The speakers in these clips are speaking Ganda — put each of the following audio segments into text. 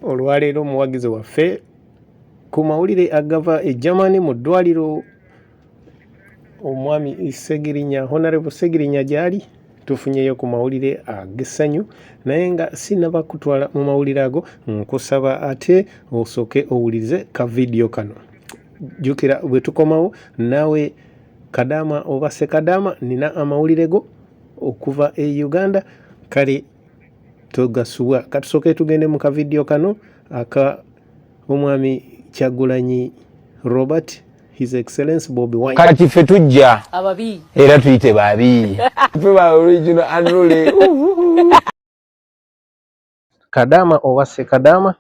olwaleero omuwagizi waffe ku mawulire agava e Germany mu ddwaliro omwami Ssegirinya Hon. Ssegirinya gy'ali tufunyeyo ku mawulire ag'essanyu naye nga sinaba kutwala mu mawulire ago nkusaba ate osooke owulirize ka vidiyo kano. Jjukira bwe tukomawo naawe Kadaama oba Ssekadaama nina amawulire go okuva e Uganda kale togasubwa katusooke tugende mu ka vidiyo kano aka omwami Kyagulanyi Robert His Excellency bobiwine. Kati ffe tujja ababi era tuyite babi ffe ba original unruly. Kadaama oba Ssekadaama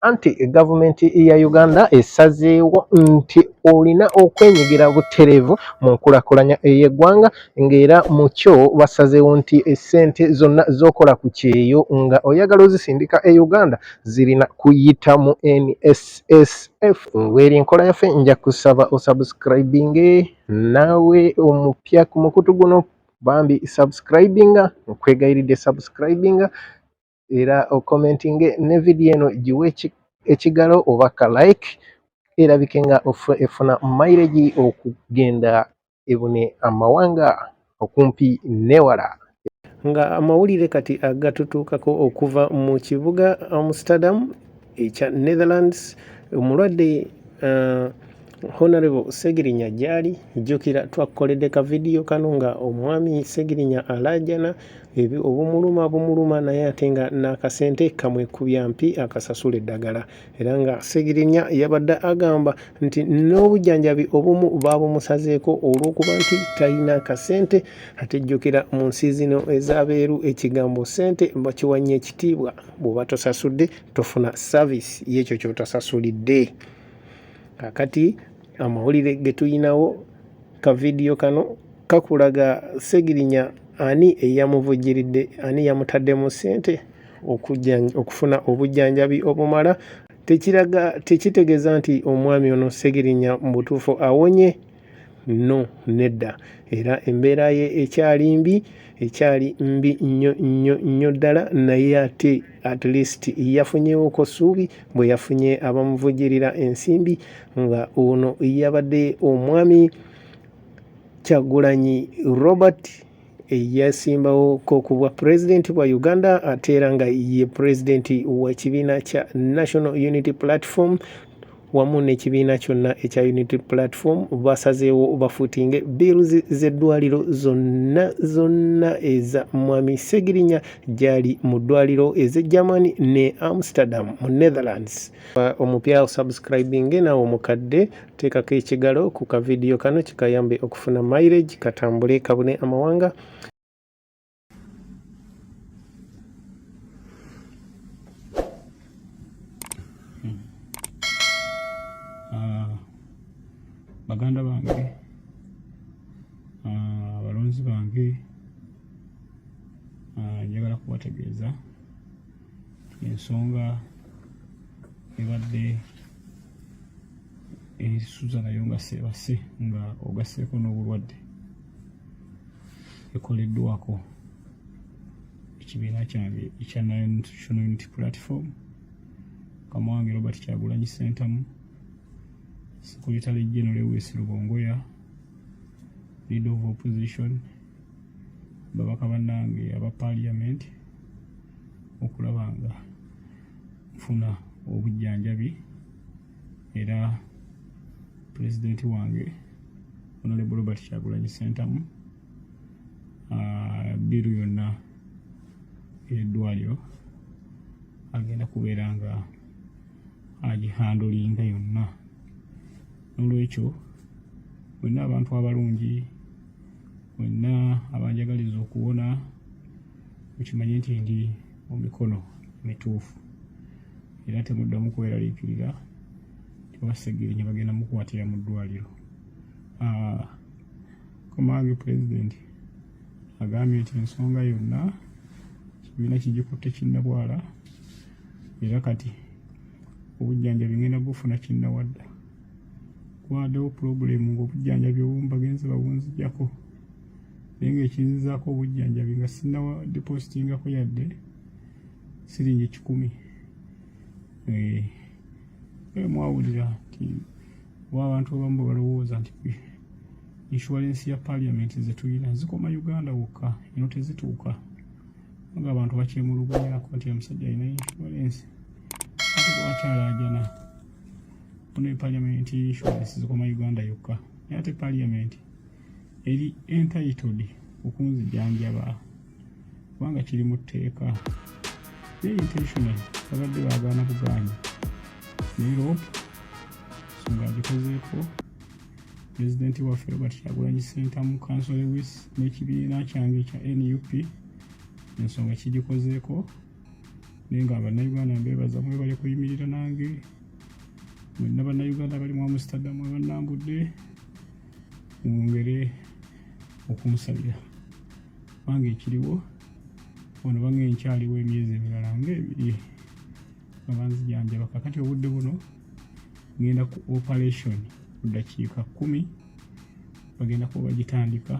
anti gavumenti ya Uganda esazeewo nti olina okwenyigira butereevu mu nkulakulanya ey'eggwanga ng'era mu kyo basazeewo nti essente zonna z'okola ku kyeyo nga oyagala ozisindika e Uganda zirina kuyita mu NSSF. Ng'eri enkola yaffe nja kusaba osubscribinge naawe omupya ku mukutu guno bambi subscribinga nkwegayiridde subscribinga era okomentinge ne vidiyo eno giwe ekigalo oba ka like erabike nga efuna mileage okugenda ebune amawanga okumpi newala. Nga amawulire kati agatutuukako okuva mu kibuga Amsterdam ekya Netherlands omulwadde Hon. Ssegirinya gy'ali jjukira twakoledde ka vidiyo kano nga omwami Ssegirinya alaajana obumuluma naye ate nga n'akasente kamwekubya mpi akasasula eddagala era nga Ssegirinya yabadde agamba nti n'obujjanjabi obumu baabumusazeeko olw'okuba nti talina akasente. Ate jjukira mu nsi zino ez'abeeru ekigambo ssente bakiwanye ekitiibwa bw'oba tosasudde tofuna saavisi y'ekyo ky'otasasulidde. Kakati amawulire ge tuyinawo ka vidiyo kano kakulaga Ssegirinya ani eyamuvujjiridde ani yamutaddemu ssente okufuna obujjanjabi obumala. Tekitegeeza nti omwami ono Ssegirinya mu butuufu awonye, no nedda, era embeera ye ekyali mbi nnyo ddala naye ate at least yafunyeewoko ssuubi bwe yafunye abamuvujjirira ensimbi nga ono yabadde omwami Kyagulanyi Robert eyasimbawo ku bwa pulezidenti bwa Uganda ate era nga ye pulezidenti w'ekibiina kya National Unity Platform wamu n'ekibiina kyonna ekya Unity Platform basazeewo bafuutinge bills z'eddwaliro zonna eza mwami Ssegirinya gy'ali mu ddwaliro ez'e Germany ne Amsterdam mu Netherlands. Omupya subscribing nawe omukadde teekako ekigalo ku ka vidiyo kano kikayambe okufuna mileage katambule kabune amawanga. Baganda bange abalonzi bange njagala kubategeeza ensonga ebadde esuza nayo nga seebase nga ogasseeko n'obulwadde ekoleddwako ekibiina kyange ekya National Unity Platform mukama wange Robert Kyagulanyi Ssentamu Secretary General Wesi Rubongoya, Leader of Opposition, babaka bannange aba Parliament okulaba nga nfuna obujjanjabi era President wange Honorable Robert Kyagulanyi Ssentamu biru yonna eddwaliro agenda kubeera nga agihandolinga yonna. N'olwekyo mwenna abantu abalungi mwenna abanjagaliza okuwona mukimanye nti ndi mu mikono mituufu era temuddamu kweraliikirira tiwa Ssegirinya bagenda mukwatira mu ddwaliro. Komange President agambye nti ensonga yonna kibiina kigikutte kinnabwala era kati obujjanjabi ngenda bufuna kinnawadda. Waddewo pulobulemu ng'obujjanjabi obumu bagenzi babunzijjako naye ng'ekinzizaako obujjanjabi nga sinnawa depositingako yadde siringi 10 mwawulira nti abantu abamu balowooza nti insurance ya parliament zetulina zikoma Uganda wokka ino tezituuka nga abantu bakyemulugunyako nti omusajja alina insurance ate bwakyalajana ono parliament insurance zikoma Uganda yokka ate parliament eri entitled okunzijanjaba kubanga kiri mu tteeka intentional abadde baagaana buganya leero songa agikozeeko President waffe Robert Kyagulanyi Ssentamu Council Lewis n'ekibiina kyange kya NUP ensonga kigikozeeko naye nga bannayuganda mbeebaza mwe bali kuyimirira nange mwenna bannayuganda bali mu Amsterdam abannambudde mwongere okunsabira kubanga ekiriwo ono bange nkyaliwo emyezi emirala ng'ebiri abanzijanjaba kakati obudde buno ngenda ku operation kudakiika 10 bagenda kuba bagitandika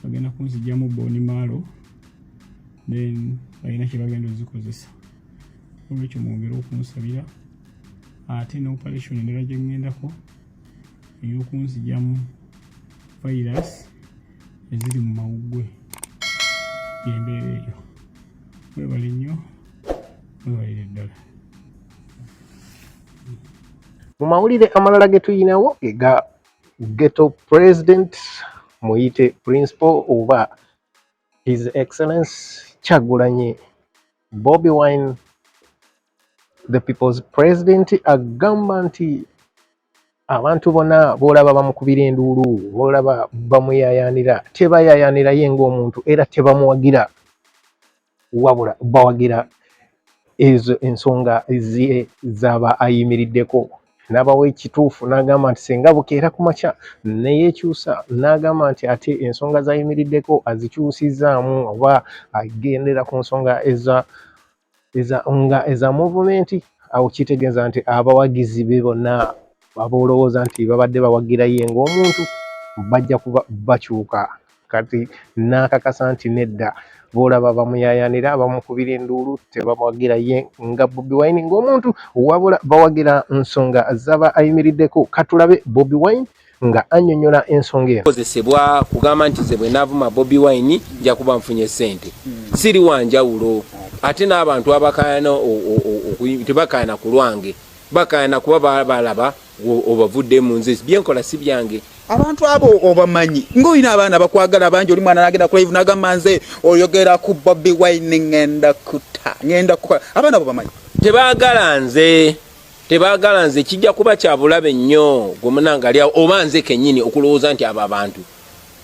bagenda kunzijjamu bobiwine then balina kye bagenda ozikozesa olwekyo mwongere okunsabira ate ne operation endala gye ngendako ey'okunzijjamu virus eziri mu mawuggwe embeera eyo mwebale nnyo mwebalire ddala. Mu mawulire amalala ge tuyinawo ga ghetto president muyite principal oba his excellence Kyagulanyi Bobiwine the people's president agamba nti abantu bonna b'olaba bamukubira enduulu b'olaba bamuyayaanira tebayayaanira ye ng'omuntu era tebamuwagira wabula bawagira ezo ensonga z'aba ayimiriddeko n'abawa ekituufu n'agamba nti singa bukeera ku makya neyeekyusa n'agamba nti ate ensonga z'ayimiriddeko azikyusizzaamu oba agendera ku nsonga eza movement awo kitegeeza nti abawagizi be bonna abolowooza nti babadde bawagira ye ng'omuntu bajja kuba bakyuka kati n'akakasa nti nedda b'olaba bamuyayaanira bamukubira enduulu tebamuwagira ye nga Bobiwine ng'omuntu wabula bawagira nsonga z'aba ayimiriddeko. Katulabe Bobiwine nga annyonnyola ensonga eno. Kozesebwa kugamba nti ze bwe naavuma Bobiwine nja kuba nfunye ssente siri wanjawulo ate n'abantu abakaayana tebakaayana ku lwange bakaayana kuba balaba obavudde mu nze byenkola si byange. Abantu abo obamanyi ng'olina abaana bakwagala bangi oli mwana nagenda ku live n'agamba nze oyogera ku Bobiwine ngenda kukola abaana abo bamanyi tebaagala nze kijja kuba kya bulabe nnyo gwemunangalya oba nze kennyini okulowooza nti abo abantu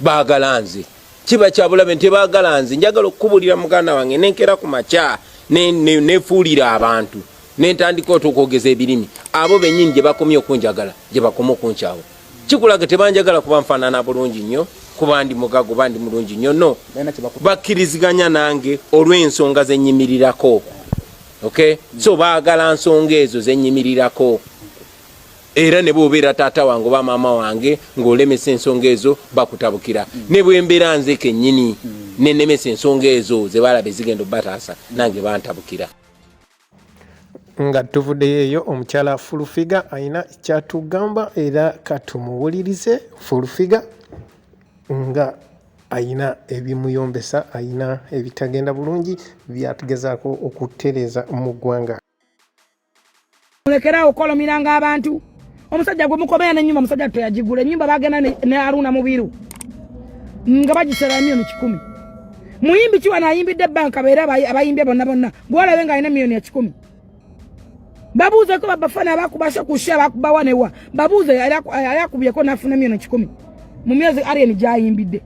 baagala nze kiba kya bulabe tebaagala nze njagala okukubulira muganda wange nenkera ku makya nefuulira abantu nentandika okwogeza ebirimi abo bennyini gye bakomye okunjagala gye bakoma okunkyawo kikulaga tebanjagala kuba nfaanana bulungi nnyo kuba ndi mugago bandi mulungi nnyo no bakkiriziganya nange olw'ensonga zennyimirirako. Okay, so baagala nsonga ezo zennyimirirako era ne bw'obeera taata wange oba maama wange ng'olemesa ensonga ezo bakutabukira ne bwe mbeera nze kennyini nenemesa ensonga ezo ze balaba zigenda obbataasa nange bantabukira. Nga tuvuddeyo eyo omukyala Fulufiga ayina kyatugamba era katumuwulirize. Fulufiga nga ayina ebimuyombesa ayina ebitagenda bulungi byatugezaako okutereeza mu ggwanga. Mulekerawo okolomiranga abantu omusajja gwe mukomera n'ennyumba omusajja teyagigula ennyumba bagenda ne Aruna Mubiru nga bagisera milioni 10 muyimbi kiwana ayimbidde banka beera abayimbye bonna bwolabe nga alina milioni 10 babuuze ko babafana abakubasha kusha bakubawanewa babuuze ayakubyeko nafuna milioni 10 mu myezi alien gyayimbidde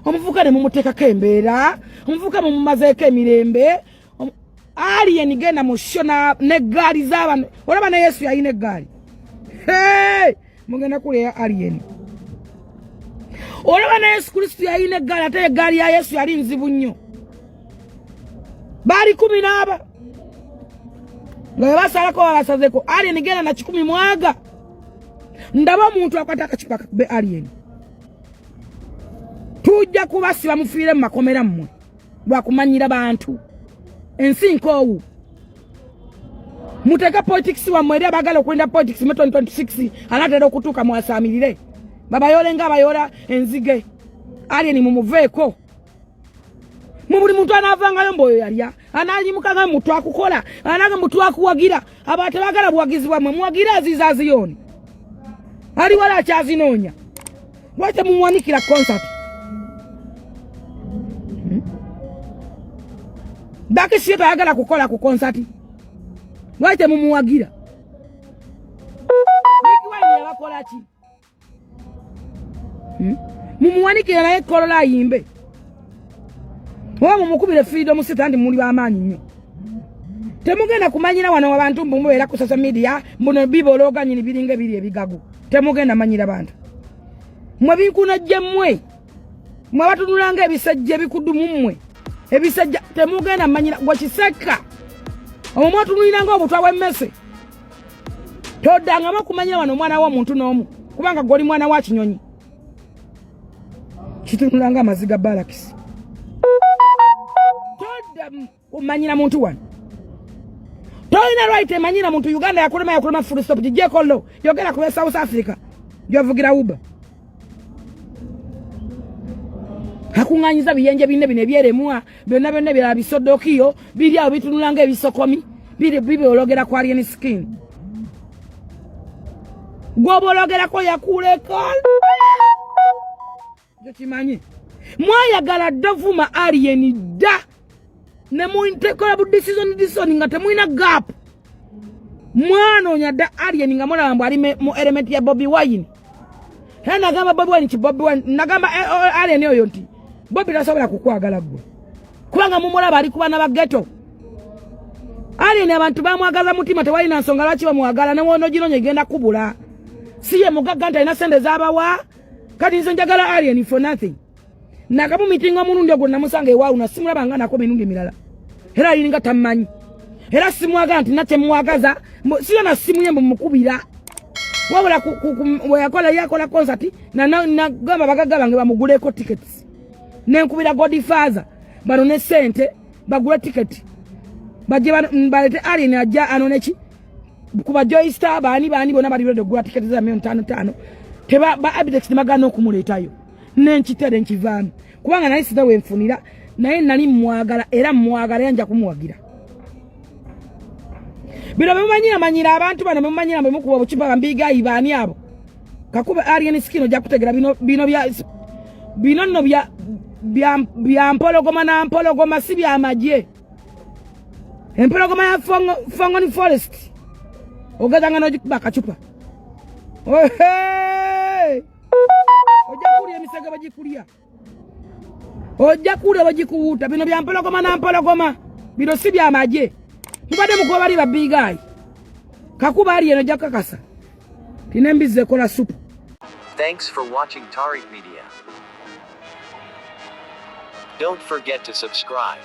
omuvuka ne mumuteekako embeera omuvuka mumumazeeko emirembe alien genda mu shona n'eggaali z'abantu olaba ne Yesu yalina eggaali mugenda kulya alien olaba ne Yesu Kristo yalina eggaali ate eggaali ya Yesu yali nzibu nnyo baali 10 nga basalako babasazeko alien genda na 10 mwaga ndaba omuntu akwata akacupa kakube alien tujja kubasiba mufiire mu makomera mmwe lwakumanyira bantu ensi nkoowu Muteka politics wa mwere bagala kwenda politics mu 2026 alatera okutuka mwasamirire baba yole nga bayola enzige ali ni mumuveeko mu buli muntu anavanga yomboyo yalya anali mukanga mutu akukola anaga mutu akuwagira abate bagala buwagizi bwamwe muwagira azizazi yoni ali wala kyazinonya wate mumwanikira concert Dake shito yagala kukola ku concert wate mumuwagira nikiwa ni yabakola ki mumuwanikira naye kolola yimbe mumukubire freedom sitandi muli bamanyi nnyo temugenda kumanyira wano abantu mbumubera ku social media mbuno bibologa nyini biringe biri ebigago temugenda manyira bantu mwe bikuna jemmwe mwe batunulanga ebisajja bikudu mumwe ebisajja temugenda manyira gwakiseka omwotu nuliranga obutwa bw'emmese toddanga bakumanyira wano omwana w'omuntu n'omu kubanga goli mwana wa kinyonyi kitunulanga amaziga balakisi todda umanyira muntu wano toina right emanyira muntu Uganda yakulema full stop jijeko lo yogera ku South Africa jovugira uba hakunganyiza biyenje bine bine byeremwa byonna byonna bya bisodokiyo biri aho bitunulanga ebisokomi biri ologera kwa alienskin gobologera ko yakuleka jokimanyi mwayagala dovuma alien da ne muintekola bu decision nga temuina gap mwana onyada alien nga mwana ambu ali mu element ya bobiwine hena gamba bobiwine ki bobiwine nagamba alien oyo nti bobi tasobola kukwagala gwe kubanga mumulaba ali kuba na ghetto alien abantu bamwagaza mutima tewalina nsonga lwaki bamwagala ne wono ginonye genda kubula siye mugaganta ina sende zabawa kati nze njagala alien for nothing nakamu mitinga munundi ogwo namusanga ewawu nasimulaba nga nako mirundi mirala era alinga tamanyi era simwaga nti nate mwagaza siyo na simu yembo mukubira wabula yakola concert na gamba bagagaba nge bamuguleko tickets nenkubira Godfather bano ne sente bagula ticket baje balete alien ajja anoneki kuba Joystar bani bona bali bado gula ticket za 5,500 teba ba abidex magano kumuletayo nenkitere nkivana kubanga naye sida wenfunira naye nali mwagala era mwagala yanja kumuwagira bino manyira abantu bano mumanyira mukuba buchimba bambiga ibani abo kakuba alienskin ojja kutegera bino no bya mpologoma na mpologoma si bya amaje empologoma ya fongo ni forest ogadanga no bakachupa ohe ojja kulia emisega bagikulia ojja kulia bagikuuta bino bya mpologoma na mpologoma bino si bya amaje mubade mukuba bali babigayi kakuba ali eno jakakasa tinembize kola supu. Thanks for watching Tariq Media. Don't forget to subscribe.